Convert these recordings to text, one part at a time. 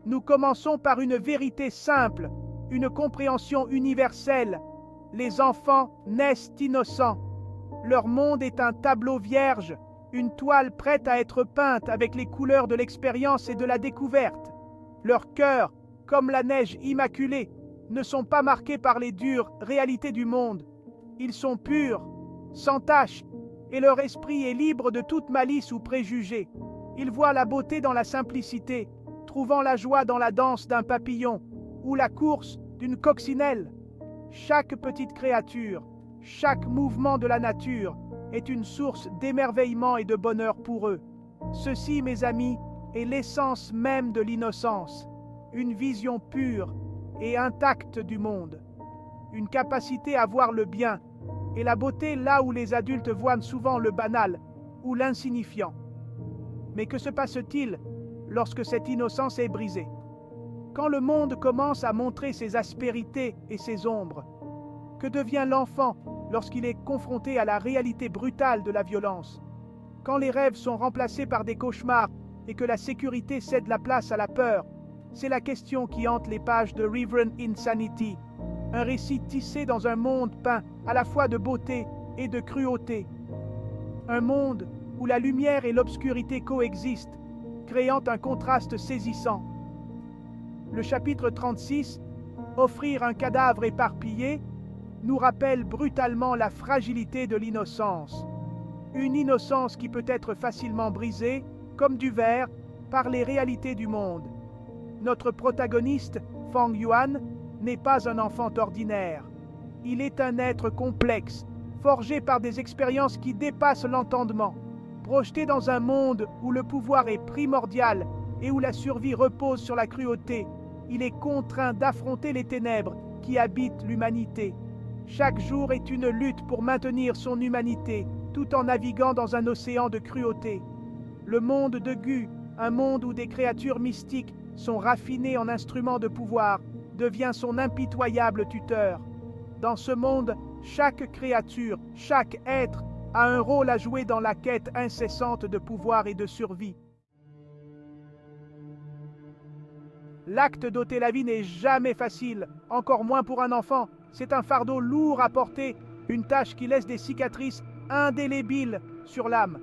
Nous commençons par une vérité simple, une compréhension universelle. Les enfants naissent innocents. Leur monde est un tableau vierge, une toile prête à être peinte avec les couleurs de l'expérience et de la découverte. Leurs cœurs, comme la neige immaculée, ne sont pas marqués par les dures réalités du monde. Ils sont purs, sans tache, et leur esprit est libre de toute malice ou préjugé. Ils voient la beauté dans la simplicité, trouvant la joie dans la danse d'un papillon ou la course d'une coccinelle. Chaque petite créature, chaque mouvement de la nature est une source d'émerveillement et de bonheur pour eux. Ceci, mes amis, est l'essence même de l'innocence, une vision pure et intacte du monde, une capacité à voir le bien et la beauté là où les adultes voient souvent le banal ou l'insignifiant. Mais que se passe-t-il lorsque cette innocence est brisée? Quand le monde commence à montrer ses aspérités et ses ombres, que devient l'enfant lorsqu'il est confronté à la réalité brutale de la violence? Quand les rêves sont remplacés par des cauchemars et que la sécurité cède la place à la peur, c'est la question qui hante les pages de Reverend Insanity, un récit tissé dans un monde peint à la fois de beauté et de cruauté. Un monde où la lumière et l'obscurité coexistent, créant un contraste saisissant. Le chapitre 36, Offrir un cadavre éparpillé, nous rappelle brutalement la fragilité de l'innocence. Une innocence qui peut être facilement brisée, comme du verre, par les réalités du monde. Notre protagoniste, Fang Yuan, n'est pas un enfant ordinaire. Il est un être complexe, forgé par des expériences qui dépassent l'entendement, projeté dans un monde où le pouvoir est primordial et où la survie repose sur la cruauté. Il est contraint d'affronter les ténèbres qui habitent l'humanité. Chaque jour est une lutte pour maintenir son humanité, tout en naviguant dans un océan de cruauté. Le monde de Gu, un monde où des créatures mystiques sont raffinées en instruments de pouvoir, devient son impitoyable tuteur. Dans ce monde, chaque créature, chaque être a un rôle à jouer dans la quête incessante de pouvoir et de survie. L'acte d'ôter la vie n'est jamais facile, encore moins pour un enfant. C'est un fardeau lourd à porter, une tâche qui laisse des cicatrices indélébiles sur l'âme.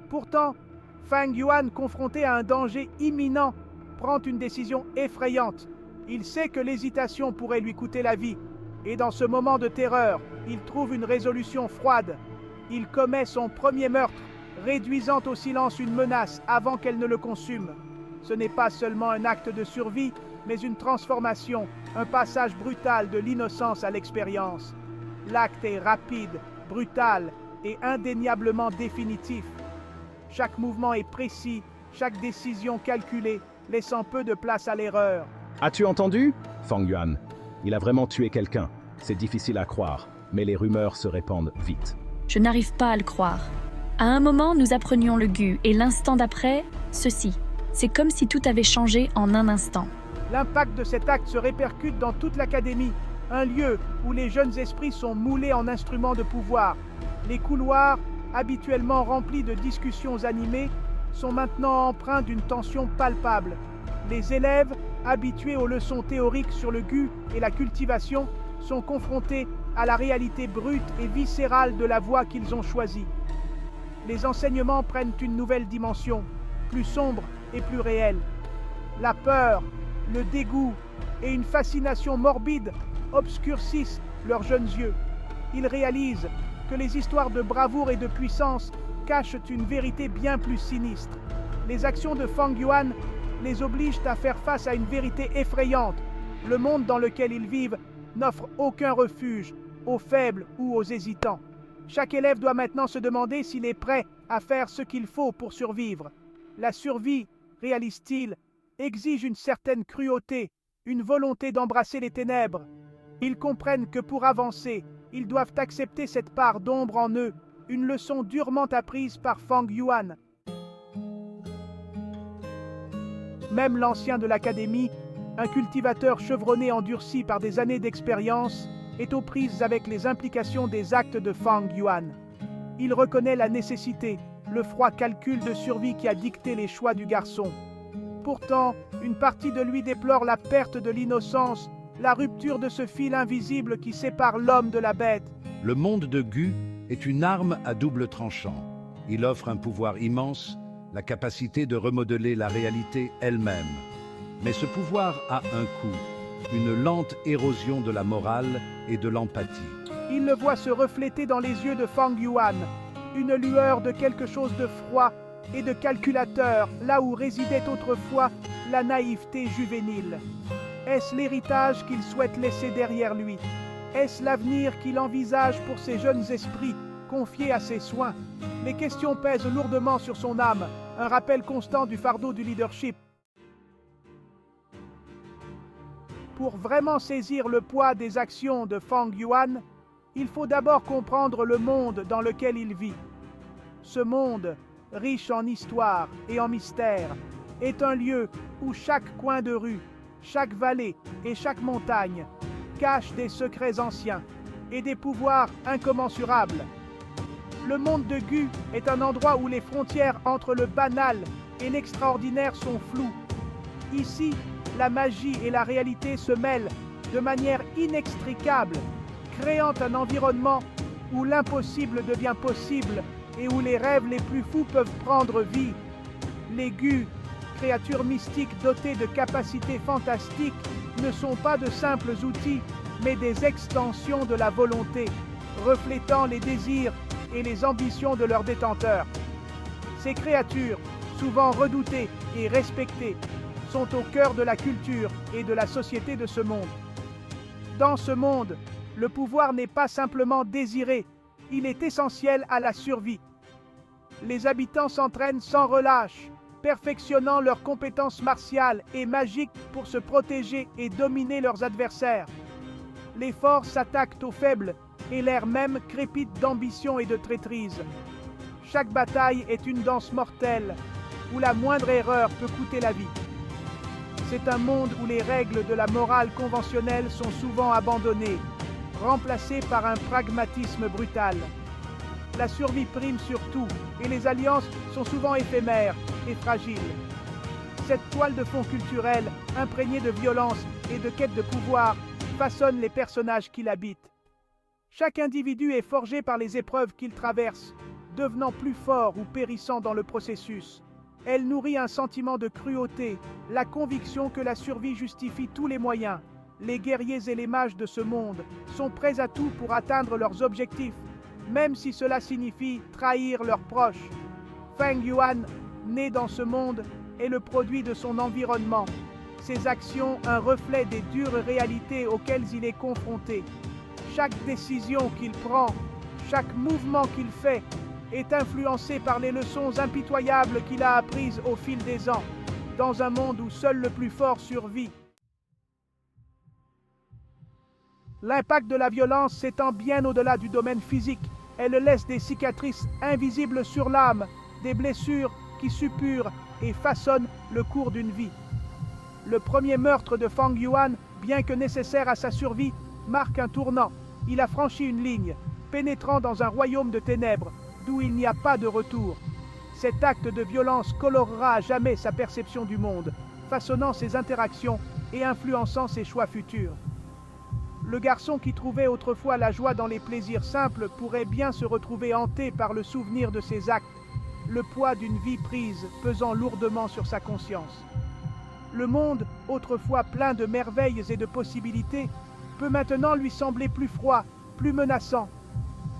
Pourtant, Fang Yuan, confronté à un danger imminent, prend une décision effrayante. Il sait que l'hésitation pourrait lui coûter la vie, et dans ce moment de terreur, il trouve une résolution froide. Il commet son premier meurtre, réduisant au silence une menace avant qu'elle ne le consume. Ce n'est pas seulement un acte de survie, mais une transformation, un passage brutal de l'innocence à l'expérience. L'acte est rapide, brutal et indéniablement définitif. Chaque mouvement est précis, chaque décision calculée, laissant peu de place à l'erreur. As-tu entendu, Fang Yuan? Il a vraiment tué quelqu'un. C'est difficile à croire, mais les rumeurs se répandent vite. Je n'arrive pas à le croire. À un moment, nous apprenions le Gu, et l'instant d'après, ceci. C'est comme si tout avait changé en un instant. L'impact de cet acte se répercute dans toute l'académie, un lieu où les jeunes esprits sont moulés en instruments de pouvoir. Les couloirs, habituellement remplis de discussions animées, sont maintenant empreints d'une tension palpable. Les élèves, habitués aux leçons théoriques sur le Gu et la cultivation, sont confrontés à la réalité brute et viscérale de la voie qu'ils ont choisie. Les enseignements prennent une nouvelle dimension, plus sombre et plus réelle. La peur, le dégoût et une fascination morbide obscurcissent leurs jeunes yeux. Ils réalisent que les histoires de bravoure et de puissance cachent une vérité bien plus sinistre. Les actions de Fang Yuan les obligent à faire face à une vérité effrayante. Le monde dans lequel ils vivent n'offre aucun refuge aux faibles ou aux hésitants. Chaque élève doit maintenant se demander s'il est prêt à faire ce qu'il faut pour survivre. La survie, réalise-t-il, exige une certaine cruauté, une volonté d'embrasser les ténèbres. Ils comprennent que pour avancer, ils doivent accepter cette part d'ombre en eux, une leçon durement apprise par Fang Yuan. Même l'ancien de l'académie, un cultivateur chevronné endurci par des années d'expérience, est aux prises avec les implications des actes de Fang Yuan. Il reconnaît la nécessité, le froid calcul de survie qui a dicté les choix du garçon. Pourtant, Une partie de lui déplore la perte de l'innocence, la rupture de ce fil invisible qui sépare l'homme de la bête. Le monde de Gu est une arme à double tranchant. Il offre un pouvoir immense, la capacité de remodeler la réalité elle-même. Mais ce pouvoir a un coût, une lente érosion de la morale et de l'empathie. Il le voit se refléter dans les yeux de Fang Yuan, une lueur de quelque chose de froid et de calculateur, là où résidait autrefois la naïveté juvénile. Est-ce l'héritage qu'il souhaite laisser derrière lui? Est-ce l'avenir qu'il envisage pour ces jeunes esprits confiés à ses soins? Les questions pèsent lourdement sur son âme, un rappel constant du fardeau du leadership. Pour vraiment saisir le poids des actions de Fang Yuan, il faut d'abord comprendre le monde dans lequel il vit. Ce monde, riche en histoire et en mystère, est un lieu où chaque coin de rue, chaque vallée et chaque montagne cache des secrets anciens et des pouvoirs incommensurables. Le monde de Gu est un endroit où les frontières entre le banal et l'extraordinaire sont floues. Ici, la magie et la réalité se mêlent de manière inextricable, créant un environnement où l'impossible devient possible et où les rêves les plus fous peuvent prendre vie. Les Gu, créatures mystiques dotées de capacités fantastiques, ne sont pas de simples outils, mais des extensions de la volonté, reflétant les désirs et les ambitions de leurs détenteurs. Ces créatures, souvent redoutées et respectées, sont au cœur de la culture et de la société de ce monde. Dans ce monde, le pouvoir n'est pas simplement désiré, il est essentiel à la survie. Les habitants s'entraînent sans relâche, perfectionnant leurs compétences martiales et magiques pour se protéger et dominer leurs adversaires. Les forts s'attaquent aux faibles et l'air même crépite d'ambition et de traîtrise. Chaque bataille est une danse mortelle où la moindre erreur peut coûter la vie. C'est un monde où les règles de la morale conventionnelle sont souvent abandonnées, remplacées par un pragmatisme brutal. La survie prime sur tout et les alliances sont souvent éphémères et fragiles. Cette toile de fond culturelle, imprégnée de violence et de quête de pouvoir, façonne les personnages qui l'habitent. Chaque individu est forgé par les épreuves qu'il traverse, devenant plus fort ou périssant dans le processus. Elle nourrit un sentiment de cruauté, la conviction que la survie justifie tous les moyens. Les guerriers et les mages de ce monde sont prêts à tout pour atteindre leurs objectifs, même si cela signifie trahir leurs proches. Fang Yuan, né dans ce monde, est le produit de son environnement. Ses actions, un reflet des dures réalités auxquelles il est confronté. Chaque décision qu'il prend, chaque mouvement qu'il fait, est influencé par les leçons impitoyables qu'il a apprises au fil des ans, dans un monde où seul le plus fort survit. L'impact de la violence s'étend bien au-delà du domaine physique. Elle laisse des cicatrices invisibles sur l'âme, des blessures qui suppurent et façonnent le cours d'une vie. Le premier meurtre de Fang Yuan, bien que nécessaire à sa survie, marque un tournant. Il a franchi une ligne, pénétrant dans un royaume de ténèbres, d'où il n'y a pas de retour. Cet acte de violence colorera à jamais sa perception du monde, façonnant ses interactions et influençant ses choix futurs. Le garçon qui trouvait autrefois la joie dans les plaisirs simples pourrait bien se retrouver hanté par le souvenir de ses actes, le poids d'une vie prise pesant lourdement sur sa conscience. Le monde, autrefois plein de merveilles et de possibilités, peut maintenant lui sembler plus froid, plus menaçant.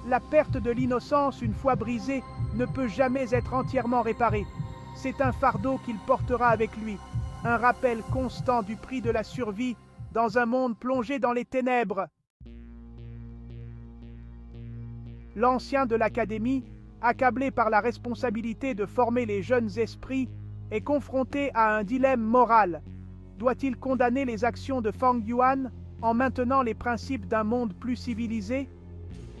La perte de l'innocence, une fois brisée, ne peut jamais être entièrement réparée. C'est un fardeau qu'il portera avec lui, un rappel constant du prix de la survie dans un monde plongé dans les ténèbres. L'ancien de l'Académie, accablé par la responsabilité de former les jeunes esprits, est confronté à un dilemme moral. Doit-il condamner les actions de Fang Yuan en maintenant les principes d'un monde plus civilisé?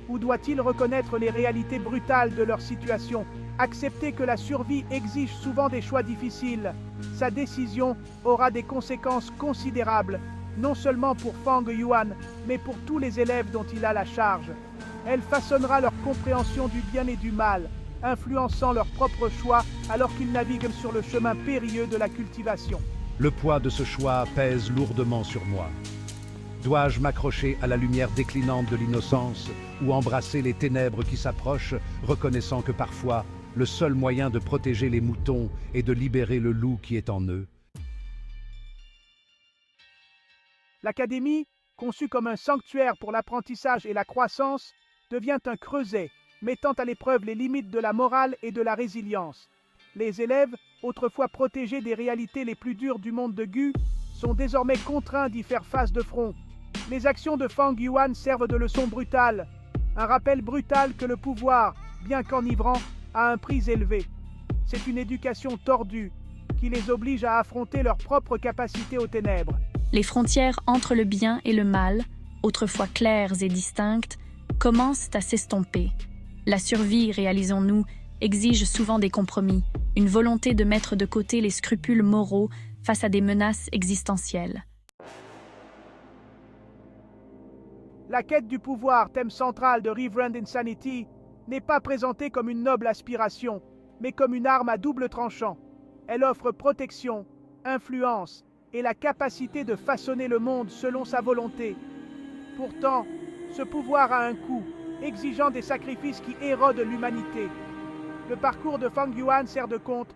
Ou doit-il reconnaître les réalités brutales de leur situation, accepter que la survie exige souvent des choix difficiles? Sa décision aura des conséquences considérables, non seulement pour Fang Yuan, mais pour tous les élèves dont il a la charge. Elle façonnera leur compréhension du bien et du mal, influençant leurs propres choix alors qu'ils naviguent sur le chemin périlleux de la cultivation. Le poids de ce choix pèse lourdement sur moi. Dois-je m'accrocher à la lumière déclinante de l'innocence ou embrasser les ténèbres qui s'approchent, reconnaissant que parfois, le seul moyen de protéger les moutons est de libérer le loup qui est en eux? L'académie, conçue comme un sanctuaire pour l'apprentissage et la croissance, devient un creuset, mettant à l'épreuve les limites de la morale et de la résilience. Les élèves, autrefois protégés des réalités les plus dures du monde de Gu, sont désormais contraints d'y faire face de front. Les actions de Fang Yuan servent de leçon brutale, un rappel brutal que le pouvoir, bien qu'enivrant, a un prix élevé. C'est une éducation tordue, qui les oblige à affronter leur propre capacité aux ténèbres. Les frontières entre le bien et le mal, autrefois claires et distinctes, commencent à s'estomper. La survie, réalisons-nous, exige souvent des compromis, une volonté de mettre de côté les scrupules moraux face à des menaces existentielles. La quête du pouvoir, thème central de Reverend Insanity, n'est pas présentée comme une noble aspiration, mais comme une arme à double tranchant. Elle offre protection, influence et la capacité de façonner le monde selon sa volonté. Pourtant, ce pouvoir a un coût, exigeant des sacrifices qui érodent l'humanité. Le parcours de Fang Yuan sert de conte